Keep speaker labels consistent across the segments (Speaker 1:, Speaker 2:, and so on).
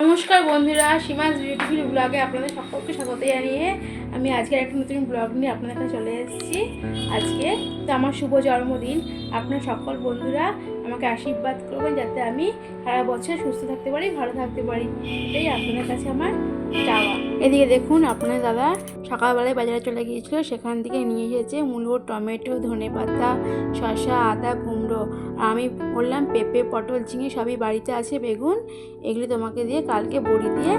Speaker 1: নমস্কার বন্ধুরা, সীমাস বিউটিফুল ব্লগে আপনাদের সকলকে স্বাগত জানিয়ে আমি আজকে একটা নতুন ব্লগ নিয়ে আপনাদের কাছে চলে এসেছি। আজকে তো আমার শুভ জন্মদিন। আপনার সকল বন্ধুরা আমাকে আশীর্বাদ করবেন যাতে আমি সারা বছর সুস্থ থাকতে পারি, ভালো থাকতে পারি, এটাই আপনাদের কাছে আমার চাওয়া। এদিকে দেখুন, আপনার দাদা সকালবেলায় বাজারে চলে গিয়েছিল, সেখান থেকে নিয়ে এসেছে মূলো, টমেটো, ধনেপাতা, শসা, আদা, কুমড়ো। আর আমি বললাম পেঁপে, পটল, ঝিঙে সবই বাড়িতে আছে, বেগুন, এগুলি তোমাকে দিয়ে কালকে বড়ি দিয়ে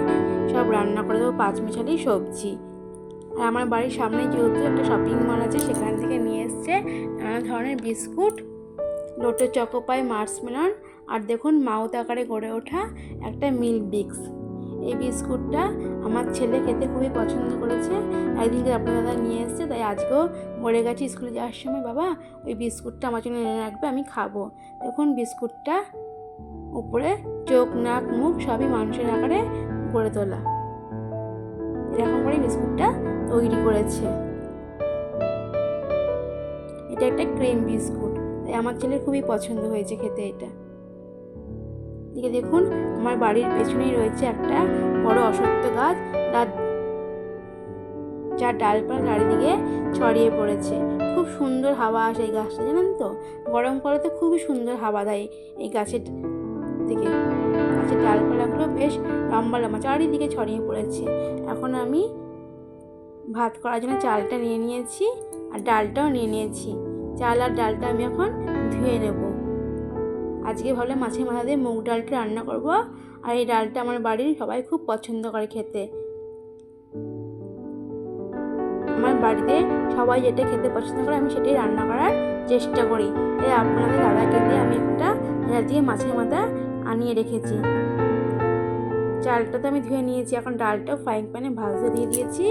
Speaker 1: সব রান্না করে দেবো, পাঁচমিশালি সবজি। আর আমার বাড়ির সামনে যেহেতু একটা শপিং মল আছে, সেখান থেকে নিয়ে এসছে নানা ধরনের বিস্কুট, লোটো চকোপাই, মার্শমেলন, আর দেখুন মাউথ আকারে গড়ে ওঠা একটা মিল্ক বিক্স। এই বিস্কুটটা আমার ছেলে খেতে খুবই পছন্দ করেছে। একদিনকে আপনার দাদা নিয়ে এসছে, তাই আজকেও বলে গেছি স্কুলে যাওয়ার সময়, বাবা ওই বিস্কুটটা আমার জন্য এনে রাখবে, আমি খাবো। দেখুন বিস্কুটটা উপরে চোখ, নাক, মুখ সবই মানুষের আকারে গড়ে তোলা, এরকম করে বিস্কুটটা তৈরি করেছে। এটা একটা ক্রিম বিস্কুট, তাই আমার ছেলের খুবই পছন্দ হয়েছে খেতে এটা। এদিকে দেখুন, আমার বাড়ির পেছনেই রয়েছে একটা বড় অশ্বত্থ গাছ, যার ডালপালা চারিদিকে ছড়িয়ে পড়েছে। খুব সুন্দর হাওয়া আসে এই গাছটা, জানেন তো, গরমকালে তো খুবই সুন্দর হাওয়া দেয় এই গাছের থেকে। গাছের ডালপালাগুলো বেশ লম্বা লম্বা চারিদিকে ছড়িয়ে পড়েছে। এখন আমি ভাত করার জন্য চালটা নিয়ে নিয়েছি আর ডালটাও নিয়ে নিয়েছি। চাল আর ডালটা আমি এখন ধুয়ে নেব। আজকে ভাবলে মাছের মাথা দিয়ে মুগ ডালটা রান্না করব। আর এই ডালটা আমার বাড়ির সবাই খুব পছন্দ করে খেতে। আমার বাড়িতে সবাই যেটা খেতে পছন্দ করে আমি সেটাই রান্না করার চেষ্টা করি। তাই আপনাদের দাদাকে দিয়ে আমি একটা দিয়ে মাছের মাথা আনিয়ে রেখেছি। চালটা তো আমি ধুয়ে নিয়েছি, এখন ডালটাও ফ্রাইং প্যানে ভাজতে দিয়ে দিয়েছি।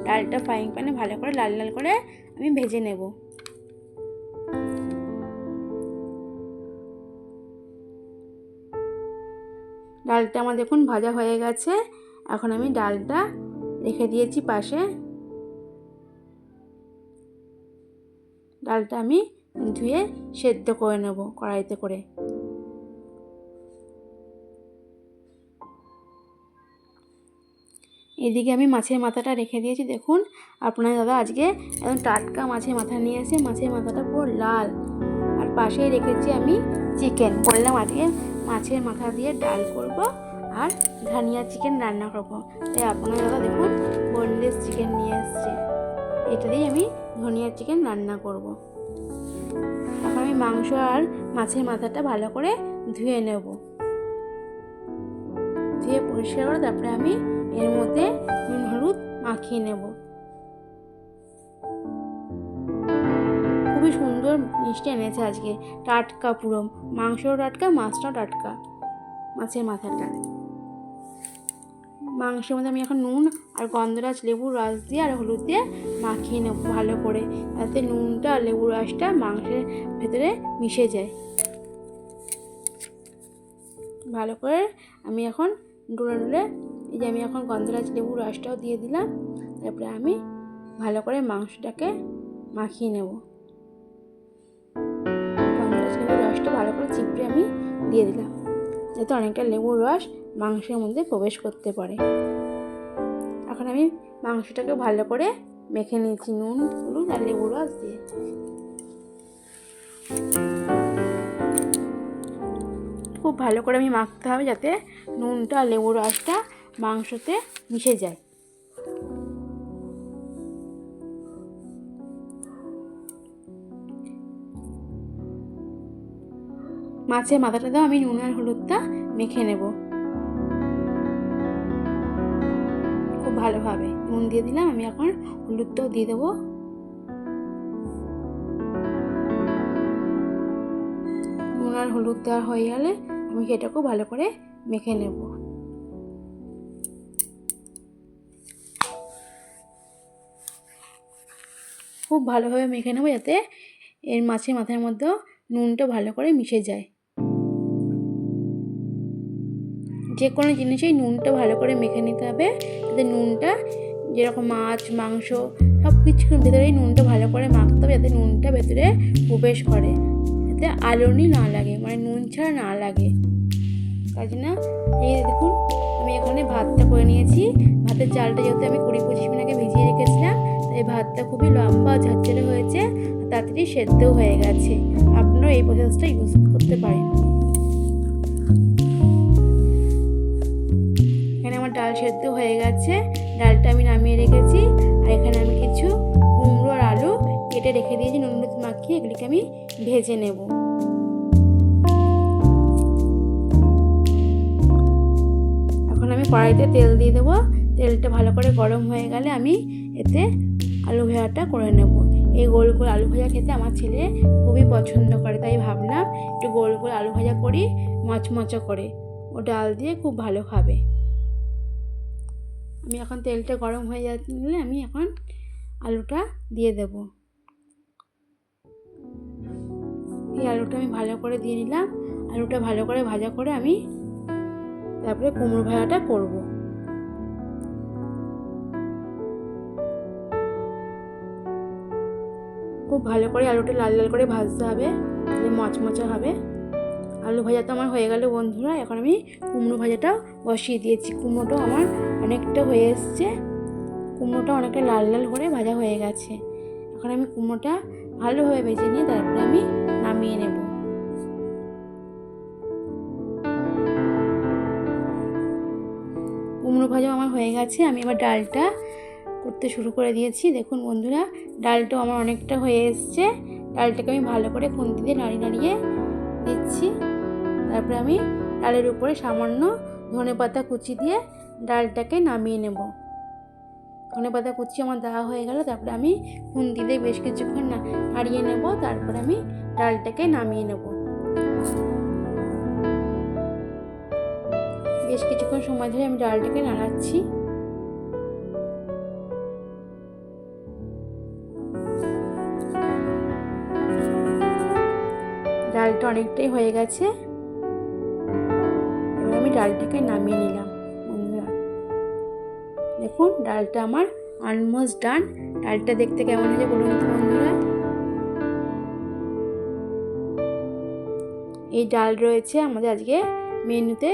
Speaker 1: ডালটা ফ্রাইং প্যানে ভালো করে লাল লাল করে আমি ভেজে নেব। ডালটা আমার দেখুন ভাজা হয়ে গেছে। এখন আমি ডালটা রেখে দিয়েছি পাশে। ডালটা আমি ধুয়ে সেদ্ধ করে নেব কড়াইতে করে। এদিকে আমি মাছের মাথাটা রেখে দিয়েছি। দেখুন, আপনার দাদা আজকে একদম টাটকা মাছের মাথা নিয়ে এসে, মাছের মাথাটা পুরো লাল। আর পাশেই রেখেছি আমি চিকেন। বললাম আজকে মাছের মাথা দিয়ে ডাল করব আর ধনিয়া চিকেন রান্না করব। তাই আপনার দাদা দেখুন বোনলেস চিকেন নিয়ে এসছে, এটা দিয়ে আমি ধনিয়া চিকেন রান্না করব। এখন আমি মাংস আর মাছের মাথাটা ভালো করে ধুয়ে নেব। ধুয়ে পরিষ্কার করে তারপরে আমি এর মধ্যে নুন হলুদ মাখিয়ে নেব। খুবই সুন্দর মিষ্টি এনেছে আজকে, টাটকা পুরো, মাংসও টাটকা, মাছটাও টাটকা, মাছের মাথাটা। মাংসের মধ্যে আমি এখন নুন আর গন্ধরাজ লেবুর রস দিয়ে আর হলুদ দিয়ে মাখিয়ে নেব ভালো করে, যাতে নুনটা আর লেবুর রসটা মাংসের ভেতরে মিশে যায়। ভালো করে আমি এখন ডুলে ডুলে, এই যে আমি এখন গন্ধরাজ লেবুর রসটাও দিয়ে দিলাম। তারপরে আমি ভালো করে মাংসটাকে মাখিয়ে নেব। গন্ধরাজ লেবুর রসটা ভালো করে চিপড়ে আমি দিয়ে দিলাম, যাতে অনেকটা লেবুর রস মাংসের মধ্যে প্রবেশ করতে পারে। এখন আমি মাংসটাকে ভালো করে মেখে নিয়েছি নুন, হলুদ আর লেবুর রস দিয়ে। খুব ভালো করে আমি মাখতে হবে, যাতে নুনটা আর লেবুর রসটা মাংসতে মিশে যায়। মাছের মাথাটাতেও আমি নুন আর হলুদটা মেখে নেব খুব ভালোভাবে। নুন দিয়ে দিলাম, আমি এখন হলুদটাও দিয়ে দেবো। নুন আর হলুদ দেওয়া হয়ে গেলে আমি সেটাকেও ভালো করে মেখে নেব। খুব ভালোভাবে মেখে নেব, যাতে এর মাছের মাথার মধ্যেও নুনটা ভালো করে মিশে যায়। যে কোনো জিনিসেই নুনটা ভালো করে মেখে নিতে হবে, যাতে নুনটা, যেরকম মাছ, মাংস সব কিছুর ভেতরেই নুনটা ভালো করে মাখতে হবে, যাতে নুনটা ভেতরে প্রবেশ করে, যাতে আলোনি না লাগে, মানে নুন ছাড়া না লাগে। তাই জন্য এই দেখুন আমি এখন ভাতটা করে নিয়েছি। ভাতের চালটা যেহেতু আমি 20-25 মিনিট আগে ভিজিয়ে রেখেছিলাম, তাই ভাতটা খুবই লম্বা ঝরঝরে হয়েছে, তাড়াতাড়ি সেদ্ধও হয়ে গেছে। আপনারাও এই প্রসেসটা ইউজ করতে পারেন। এখানে আমার ডাল সেদ্ধ হয়ে গেছে, ডালটা আমি নামিয়ে রেখেছি। আর এখানে আমি কিছু কুমড়ো আর আলু কেটে রেখে দিয়েছি নুন হলুদ মাখিয়ে, এগুলিকে আমি ভেজে নেব। এখন আমি কড়াইতে তেল দিয়ে দেবো। তেলটা ভালো করে গরম হয়ে গেলে আমি এতে আলু ভাজাটা করে নেব। এই গোল গোল আলু ভাজা খেতে আমার ছেলে খুবই পছন্দ করে, তাই ভাবলাম একটু গোল গোল আলু ভাজা করি, মচমচে করে। ও ডাল দিয়ে খুব ভালো খাবে। আমি এখন তেলটা গরম হয়ে গেলে আমি এখন আলুটা দিয়ে দেব। এই আলুটা আমি ভালো করে দিয়ে নিলাম। আলুটা ভালো করে ভাজা করে আমি তারপরে কুমড়ো ভাজাটা করব। খুব ভালো করে আলুটা লাল লাল করে ভাজতে হবে, তাহলে মচমচে হবে। আলু ভাজা তো আমার হয়ে গেল বন্ধুরা। এখন আমি কুমড়ো ভাজাটাও বসিয়ে দিয়েছি। কুমড়োটাও আমার অনেকটা হয়ে এসছে, কুমড়োটা অনেকটা লাল লাল করে ভাজা হয়ে গেছে। এখন আমি কুমড়োটা ভালোভাবে ভেজে নিয়ে তারপরে আমি নামিয়ে নেব। কুমড়ো ভাজা আমার হয়ে গেছে। আমি এবার ডালটা করতে শুরু করে দিয়েছি। দেখুন বন্ধুরা, ডালটাও আমার অনেকটা হয়ে এসছে। ডালটাকে আমি ভালো করে খুন্তি দিয়ে নাড়িয়ে নাড়িয়ে দিচ্ছি। তারপরে আমি ডালের উপরে সামান্য ধনেপাতা কুচি দিয়ে ডালটাকে নামিয়ে নেব। ধনেপাতা কুচি আমার দেওয়া হয়ে গেল, তারপরে আমি খুন্তি দিয়ে বেশ কিছুক্ষণ নাড়িয়ে নেব। তারপরে আমি ডালটাকে নামিয়ে নেব। বেশ কিছুক্ষণ সময় ধরে আমি ডালটাকে নাড়াচ্ছি। ডালটা অনেকটাই হয়ে গেছে। এবার আমি ডালটাকে নামিয়ে নিলাম। বন্ধুরা দেখুন, ডালটা আমার অলমোস্ট ডান। ডালটা দেখতে কেমন হয়েছে বলুন তো বন্ধুরা। এই ডাল রয়েছে আমাদের আজকে মেনুতে,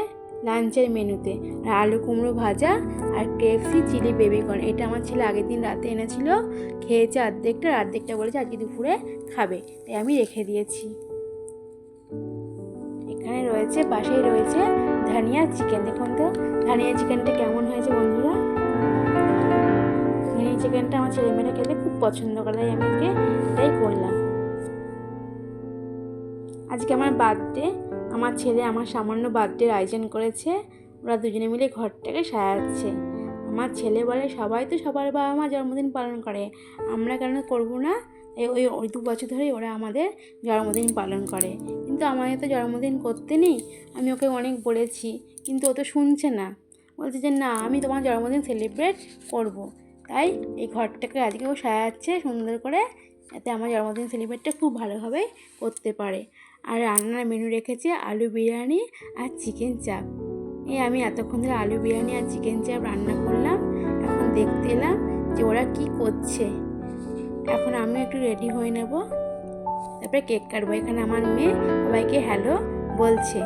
Speaker 1: লাঞ্চের মেনুতে। আর আলু কুমড়ো ভাজা আর KFC চিলি বেবিকর্ন, এটা আমার ছেলে আগের দিন রাতে এনেছিল, খেয়েছে অর্ধেকটা, আর অর্ধেকটা বলেছে আজকে দুপুরে খাবে, তাই আমি রেখে দিয়েছি। এখানে রয়েছে, পাশেই রয়েছে ধনিয়া চিকেন। দেখুন তো ধনিয়া চিকেনটা কেমন হয়েছে বন্ধুরা। ধনিয়া চিকেনটা আমার ছেলেমেয়েরা খেতে খুব পছন্দ করে, তাই আমি আজকে এটাই করলাম। আজকে আমার বার্থডে, আমার ছেলে আমার সামান্য বার্থডের আয়োজন করেছে। ওরা দুজনে মিলে ঘরটাকে সাজাচ্ছে। আমার ছেলে বলে সবাই তো সবার বাবা মা জন্মদিন পালন করে, আমরা কেন করবো না। ওই 2 বছর ধরেই ওরা আমাদের জন্মদিন পালন করে, কিন্তু আমাদের তো জন্মদিন করতে নেই। আমি ওকে অনেক বলেছি, কিন্তু ও তো শুনছে না। বলছে যে না, আমি তোমার জন্মদিন সেলিব্রেট করব। তাই এই ঘরটাকে আজকে ও সাজাচ্ছে সুন্দর করে, যাতে আমার জন্মদিন সেলিব্রেটটা খুব ভালোভাবে করতে পারে। আর রান্নার মেনু রেখেছে আলু বিরিয়ানি আর চিকেন চাপ। আমি এতক্ষণ ধরে আলু বিরিয়ানি আর চিকেন চাপ রান্না করলাম। এখন দেখতে এলাম যে ওরা কি করছে। এখন আমি একটু রেডি হয়ে নেব, তারপরে কেক কাটবো। এখানে আমার মেয়ে সবাইকে হ্যালো বলছে।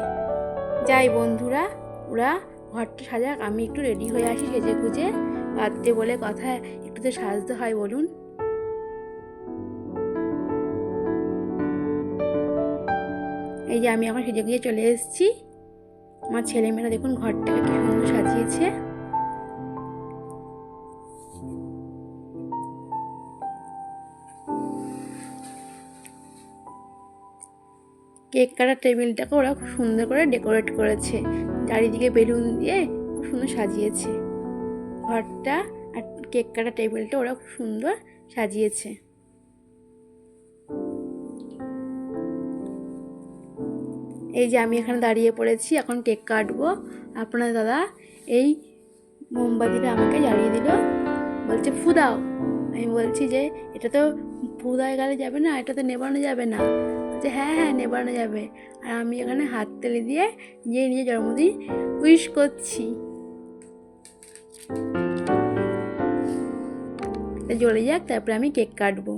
Speaker 1: যাই বন্ধুরা, ওরা ঘরটা সাজাক, আমি একটু রেডি হয়ে আসি সেজে গুজে। বার্থডে বলে কথা, একটু তো সাজতে হয় বলুন। এই যে আমি এখন সেজে গুজে চলে এসেছি। আমার ছেলেমেয়েরা দেখুন ঘরটাকে কি সুন্দর সাজিয়েছে। কেক কাটার টেবিলটাকে ওরা খুব সুন্দর করে ডেকোরেট করেছে, চারিদিকে বেলুন দিয়ে খুব সুন্দর সাজিয়েছে ঘরটা। আর কেক কাটার টেবিলটা ওরা খুব সুন্দর সাজিয়েছে। এই যে আমি এখানে দাঁড়িয়ে পড়েছি, এখন কেক কাটবো। আপনার দাদা এই মোমবাতিটা আমাকে জ্বালিয়ে দিল, বলছে ফু দাও। আমি বলছি যে এটা তো ফু দেওয়া গেলে যাবে না, এটা তো নেবানো যাবে না। বলছে হ্যাঁ হ্যাঁ নেবানো যাবে। আর আমি এখানে হাত তালি দিয়ে নিজের জন্মদিন উইশ করছি। জ্বলে যাক, তারপরে আমি কেক কাটবো।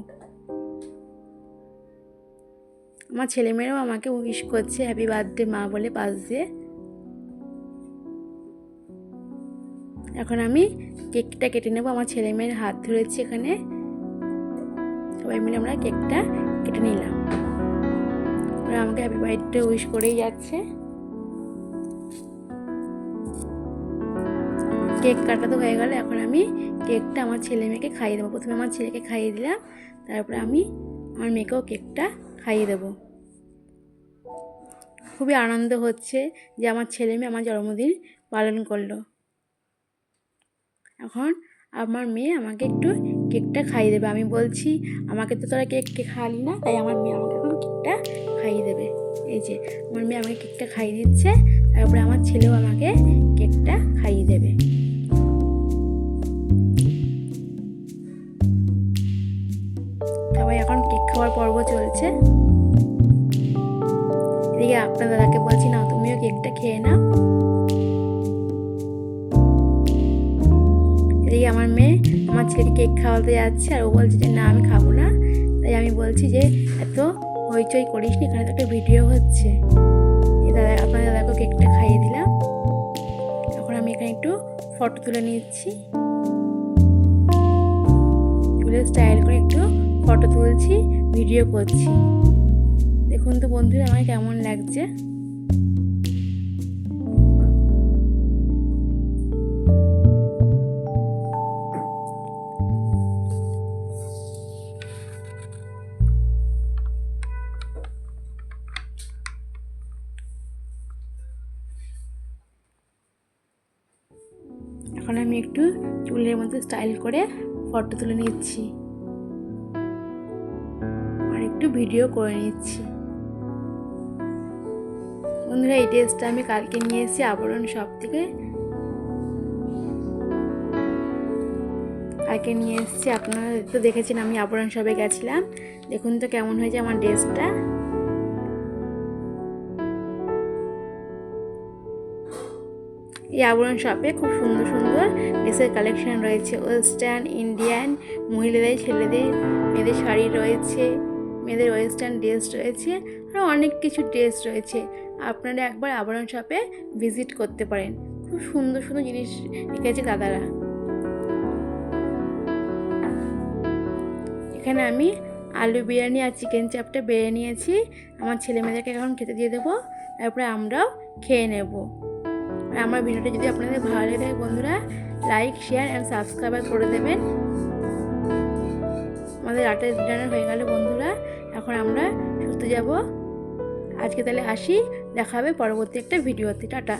Speaker 1: আমার ছেলেমেয়েরাও আমাকে উইশ করছে হ্যাপি বার্থডে মা বলে পাশ দিয়ে। এখন আমি কেকটা কেটে নেব। আমার ছেলে মেয়ের হাত ধরেছি, এখানে সবাই মিলে আমরা কেকটা কেটে নিলাম। ওরা আমাকে হ্যাপি বার্থডে উইশ করেই যাচ্ছে। কেক কাটা তো হয়ে গেল, এখন আমি কেকটা আমার ছেলে মেয়েকে খাইয়ে দেবো। প্রথমে আমার ছেলেকে খাইয়ে দিলাম, তারপরে আমি আমার মেয়েকেও কেকটা খাইয়ে দেবো। খুবই আনন্দ হচ্ছে যে আমার ছেলে মেয়ে আমার জন্মদিন পালন করলো। এখন আমার মেয়ে আমাকে একটু কেকটা খাইয়ে দেবে। আমি বলছি আমাকে তো তোরা কেক খাওয়ালি না, তাই আমার মেয়ে আমাকে এখন কেকটা খাইয়ে দেবে। এই যে আমার মেয়ে আমাকে কেকটা খাইয়ে দিচ্ছে, তারপরে আমার ছেলেও আমাকে কেকটা খাইয়ে দেবে। সবাই এখন কেক খাওয়ার পর্ব চলছে। এদিকে আপনার দাদাকে বলছি না তুমিও কেকটা খেয়ে নাও। এদিকে আমার মেয়ে আমার ছেলেকে কেক খাওয়াতে যাচ্ছে, আর ও বলছে যে না আমি খাবো না। তাই আমি বলছি যে এত হইচই করিস নি, এখানে তো একটা ভিডিও হচ্ছে। দাদা আপনার দাদাকে কেকটা খাইয়ে দিলাম। এখন আমি এখানে একটু ফটো তুলে নিচ্ছি, তুলে স্টাইল করে একটু ফটো তুলছি, ভিডিও করছি। দেখুন তো বন্ধুরা আমার কেমন লাগছে। এখন আমি একটু চুলের মধ্যে স্টাইল করে ফটো তুলে নিচ্ছি আর একটু ভিডিও করে নিচ্ছি। বন্ধুরা এই ড্রেসটা আমি কালকে নিয়ে এসেছি আবরণ শপ থেকে। কালকে নিয়ে এসেছি, আপনারা তো দেখেছেন আমি আবরণ শপে গেছিলাম। দেখুন তো কেমন হয়েছে আমার ড্রেসটা। এই আবরণ শপে খুব সুন্দর সুন্দর ড্রেসের কালেকশন রয়েছে। ওয়েস্টার্ন, ইন্ডিয়ান, মহিলাদের, ছেলেদের, মেয়েদের শাড়ি রয়েছে, মেয়েদের ওয়েস্টার্ন ড্রেস রয়েছে, আরও অনেক কিছু ড্রেস রয়েছে। আপনারা একবার আবরণ শপে ভিজিট করতে পারেন। খুব সুন্দর সুন্দর জিনিস রেখেছে দাদারা। এখানে আমি আলু বিরিয়ানি আর চিকেন চাপটা বেড়ে নিয়েছি। আমার ছেলে মেয়েদেরকে এখন খেতে দিয়ে দেবো, তারপরে আমরাও খেয়ে নেব। আর আমার ভিডিওটা যদি আপনাদের ভালো লাগে থাকে বন্ধুরা লাইক, শেয়ার অ্যান্ড সাবস্ক্রাইব করে দেবেন। আমাদের রাতের ডিনার হয়ে গেল বন্ধুরা, এখন আমরা শুতে যাব। আজকে তাহলে আসি, দেখা হবে পরবর্তী একটা ভিডিওতে। টাটা।